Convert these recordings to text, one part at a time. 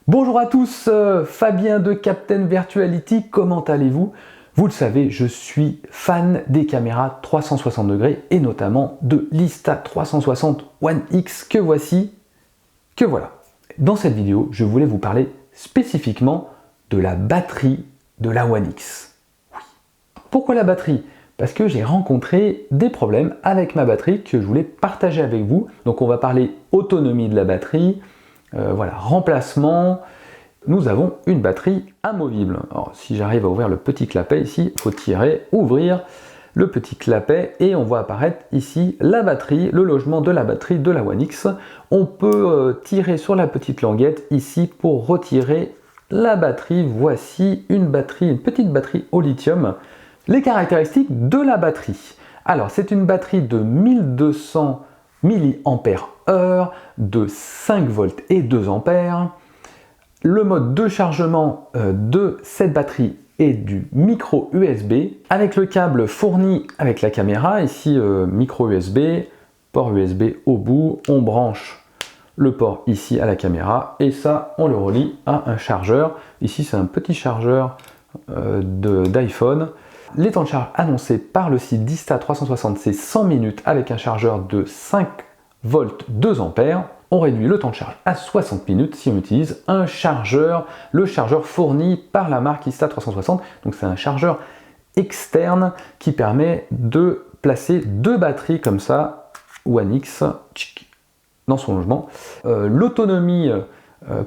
Bonjour à tous, Fabien de Captain Virtuality, comment allez-vous? Vous le savez, je suis fan des caméras 360 degrés et notamment de l'Insta360 One X que voilà. Dans cette vidéo, je voulais vous parler spécifiquement de la batterie de la One X. Oui. Pourquoi la batterie? Parce que j'ai rencontré des problèmes avec ma batterie que je voulais partager avec vous. Donc on va parler autonomie de la batterie, voilà, remplacement. Nous avons une batterie amovible. Alors, si j'arrive à ouvrir le petit clapet ici, il faut tirer, ouvrir le petit clapet et on voit apparaître ici la batterie, le logement de la batterie de la One X. On peut tirer sur la petite languette ici pour retirer la batterie. Voici une petite batterie au lithium. Les caractéristiques de la batterie. Alors, c'est une batterie de 1200 mAh, de 5 volts et 2 ampères. Le mode de chargement de cette batterie est du micro USB avec le câble fourni avec la caméra. Ici, micro USB, port USB au bout. On branche le port ici à la caméra et ça, on le relie à un chargeur. Ici, c'est un petit chargeur d'iPhone. Les temps de charge annoncés par le site d'Insta360, c'est 100 minutes avec un chargeur de 5 volts 2 ampères. On réduit le temps de charge à 60 minutes si on utilise un chargeur, le chargeur fourni par la marque Insta360. Donc c'est un chargeur externe qui permet de placer deux batteries comme ça, One X, dans son logement. L'autonomie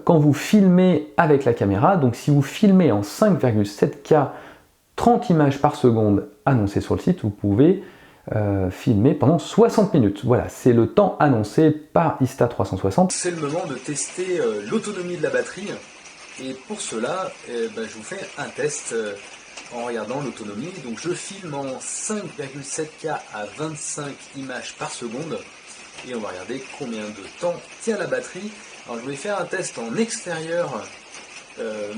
quand vous filmez avec la caméra, donc si vous filmez en 5,7K 30 images par seconde annoncées sur le site, vous pouvez filmer pendant 60 minutes. Voilà, c'est le temps annoncé par Insta360. C'est le moment de tester l'autonomie de la batterie. Et pour cela, je vous fais un test en regardant l'autonomie. Donc je filme en 5,7K à 25 images par seconde. Et on va regarder combien de temps tient la batterie. Alors je vais faire un test en extérieur.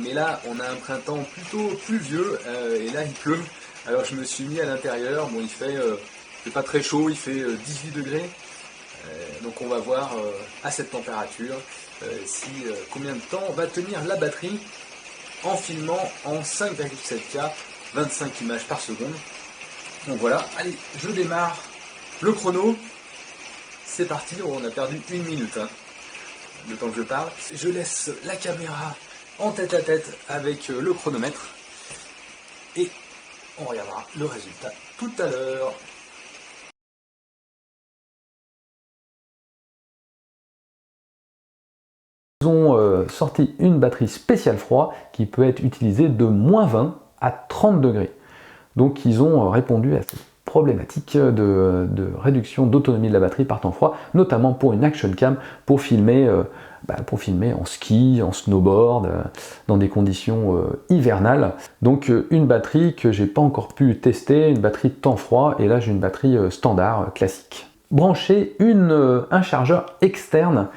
Mais là, on a un printemps plutôt pluvieux. Et là, il pleut. Alors je me suis mis à l'intérieur. Bon, il fait pas très chaud, il fait 18 degrés. Donc on va voir à cette température combien de temps va tenir la batterie en filmant en 5,7K 25 images par seconde. Donc voilà, allez, je démarre le chrono. C'est parti, on a perdu 1 minute, le temps que je parle. Je laisse la caméra en tête à tête avec le chronomètre et on regardera le résultat tout à l'heure. Ils ont sorti une batterie spéciale froid qui peut être utilisée de moins 20 à 30 degrés. Donc ils ont répondu à cette problématique de réduction d'autonomie de la batterie par temps froid, notamment pour une action cam, pour filmer en ski, en snowboard, dans des conditions hivernales. Donc une batterie que j'ai pas encore pu tester, une batterie temps froid, et là j'ai une batterie standard, classique. Brancher un chargeur externe.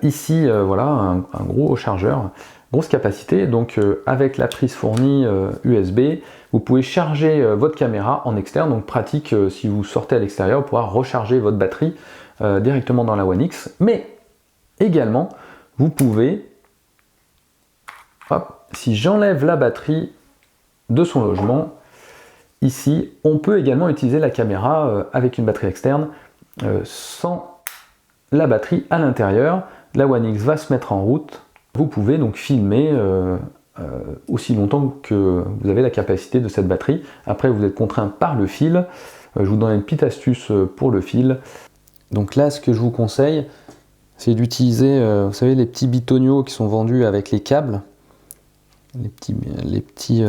Ici, voilà, un gros chargeur, grosse capacité, donc avec la prise fournie USB, vous pouvez charger votre caméra en externe, donc pratique si vous sortez à l'extérieur, pour pouvoir recharger votre batterie directement dans la One X, mais également, vous pouvez, hop, si j'enlève la batterie de son logement, ici, on peut également utiliser la caméra avec une batterie externe sans la batterie à l'intérieur. La One X va se mettre en route. Vous pouvez donc filmer aussi longtemps que vous avez la capacité de cette batterie. Après, vous êtes contraint par le fil. Je vous donne une petite astuce pour le fil. Donc là, ce que je vous conseille, c'est d'utiliser, vous savez, les petits bitonios qui sont vendus avec les câbles, les petits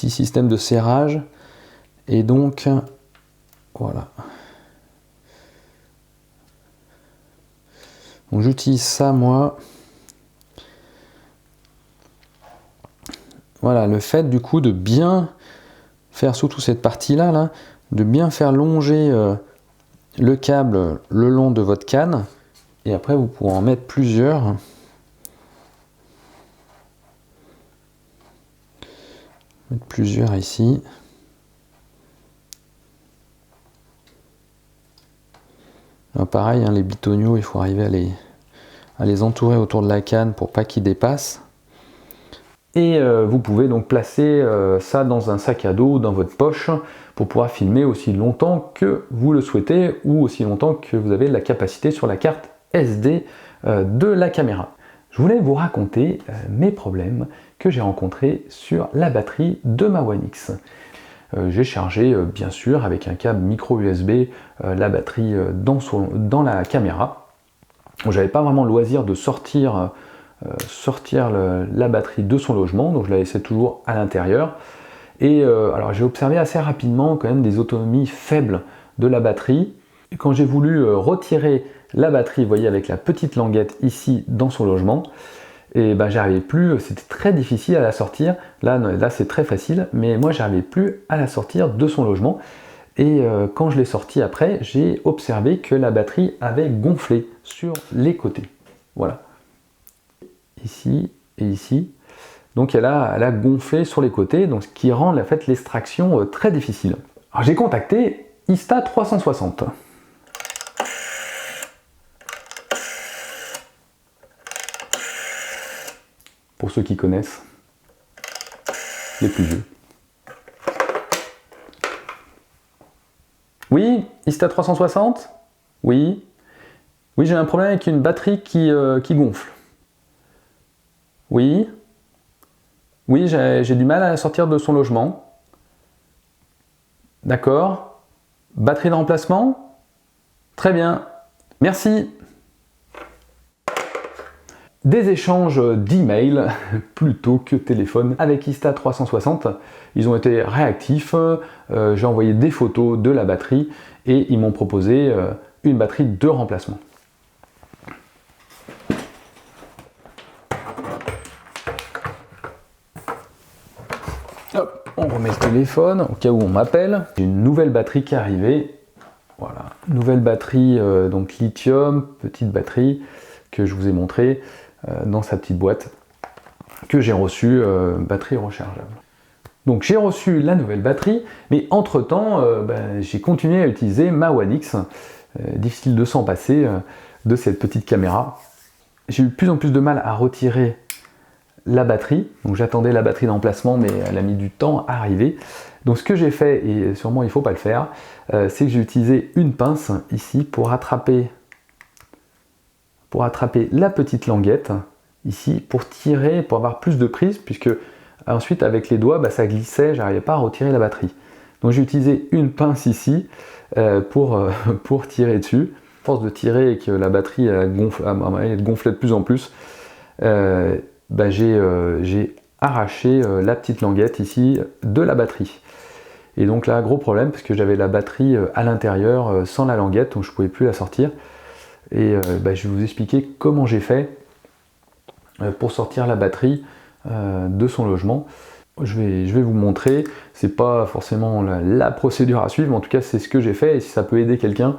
systèmes de serrage. Et donc, voilà. Donc j'utilise ça moi. Voilà, le fait du coup de bien faire, surtout cette partie-là, là, de bien faire longer le câble le long de votre canne. Et après vous pourrez en mettre plusieurs. Mettre plusieurs ici. Alors pareil, les bitonios, il faut arriver à les entourer autour de la canne pour pas qu'ils dépassent. Et vous pouvez donc placer ça dans un sac à dos, dans votre poche, pour pouvoir filmer aussi longtemps que vous le souhaitez ou aussi longtemps que vous avez la capacité sur la carte SD de la caméra. Je voulais vous raconter mes problèmes que j'ai rencontrés sur la batterie de ma One X. J'ai chargé bien sûr avec un câble micro USB la batterie dans la caméra. J'avais pas vraiment le loisir de sortir la batterie de son logement, donc je la laissais toujours à l'intérieur. Et alors j'ai observé assez rapidement quand même des autonomies faibles de la batterie. Et quand j'ai voulu retirer la batterie, vous voyez, avec la petite languette ici dans son logement, et ben j'arrivais plus, c'était très difficile à la sortir. Là c'est très facile, mais moi j'arrivais plus à la sortir de son logement. Et quand je l'ai sortie après, j'ai observé que la batterie avait gonflé sur les côtés. Voilà. Ici et ici. Donc elle a gonflé sur les côtés, donc ce qui rend en fait l'extraction très difficile. Alors j'ai contacté Insta360. Pour ceux qui connaissent, les plus vieux. Oui, Insta360 ? Oui. Oui, j'ai un problème avec une batterie qui gonfle. Oui. Oui, j'ai du mal à la sortir de son logement. D'accord. Batterie de remplacement ? Très bien. Merci. Des échanges d'emails plutôt que téléphone avec Insta360. Ils ont été réactifs, j'ai envoyé des photos de la batterie et ils m'ont proposé une batterie de remplacement. Hop, on remet le téléphone au cas où on m'appelle. J'ai une nouvelle batterie qui est arrivée. Voilà, nouvelle batterie donc lithium, petite batterie que je vous ai montré dans sa petite boîte que j'ai reçue, batterie rechargeable. Donc j'ai reçu la nouvelle batterie, mais entre temps j'ai continué à utiliser ma One X. Difficile de s'en passer de cette petite caméra. J'ai eu de plus en plus de mal à retirer la batterie, donc j'attendais la batterie d'emplacement, mais elle a mis du temps à arriver. Donc ce que j'ai fait, et sûrement il ne faut pas le faire, c'est que j'ai utilisé une pince ici pour attraper la petite languette ici, pour tirer, pour avoir plus de prise, puisque ensuite avec les doigts ça glissait, j'arrivais pas à retirer la batterie. Donc j'ai utilisé une pince ici pour tirer dessus. À force de tirer et que la batterie gonflait de plus en plus, j'ai arraché la petite languette ici de la batterie. Et donc là, gros problème, parce que j'avais la batterie à l'intérieur sans la languette, donc je ne pouvais plus la sortir. Et je vais vous expliquer comment j'ai fait pour sortir la batterie de son logement. Je vais vous montrer, c'est pas forcément la procédure à suivre, mais en tout cas c'est ce que j'ai fait, et si ça peut aider quelqu'un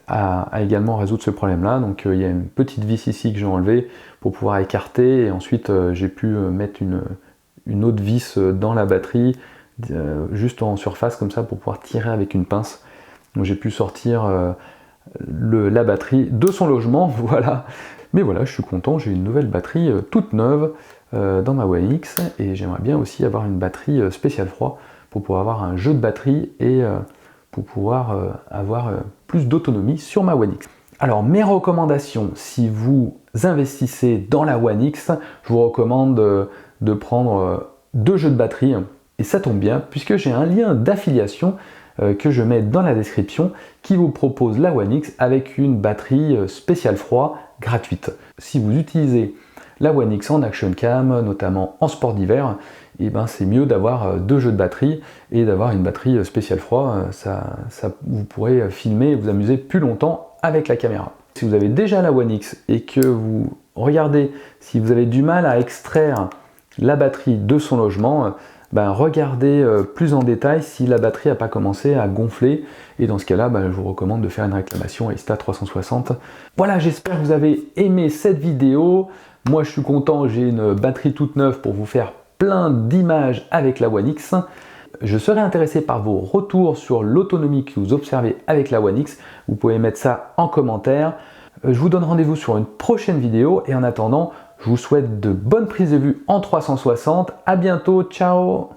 à également résoudre ce problème-là. Donc il y a une petite vis ici que j'ai enlevée pour pouvoir écarter, et ensuite j'ai pu mettre une autre vis dans la batterie, juste en surface comme ça, pour pouvoir tirer avec une pince. Donc j'ai pu sortir la batterie de son logement, voilà. Mais voilà, je suis content, j'ai une nouvelle batterie toute neuve dans ma One X, et j'aimerais bien aussi avoir une batterie spéciale froid pour pouvoir avoir un jeu de batterie et pour pouvoir avoir plus d'autonomie sur ma One X. Alors mes recommandations, si vous investissez dans la One X, je vous recommande de prendre 2 jeux de batterie, et ça tombe bien puisque j'ai un lien d'affiliation que je mets dans la description qui vous propose la One X avec une batterie spéciale froid gratuite. Si vous utilisez la One X en action cam, notamment en sport d'hiver, et c'est mieux d'avoir 2 jeux de batterie et d'avoir une batterie spéciale froid. Vous pourrez filmer et vous amuser plus longtemps avec la caméra. Si vous avez déjà la One X et que vous regardez si vous avez du mal à extraire la batterie de son logement, regardez plus en détail si la batterie n'a pas commencé à gonfler, et dans ce cas là je vous recommande de faire une réclamation à Insta360. Voilà, j'espère que vous avez aimé cette vidéo. Moi je suis content, j'ai une batterie toute neuve pour vous faire plein d'images avec la One X. Je serais intéressé par vos retours sur l'autonomie que vous observez avec la One X. Vous pouvez mettre ça en commentaire. Je vous donne rendez-vous sur une prochaine vidéo et en attendant, je vous souhaite de bonnes prises de vue en 360. À bientôt, ciao!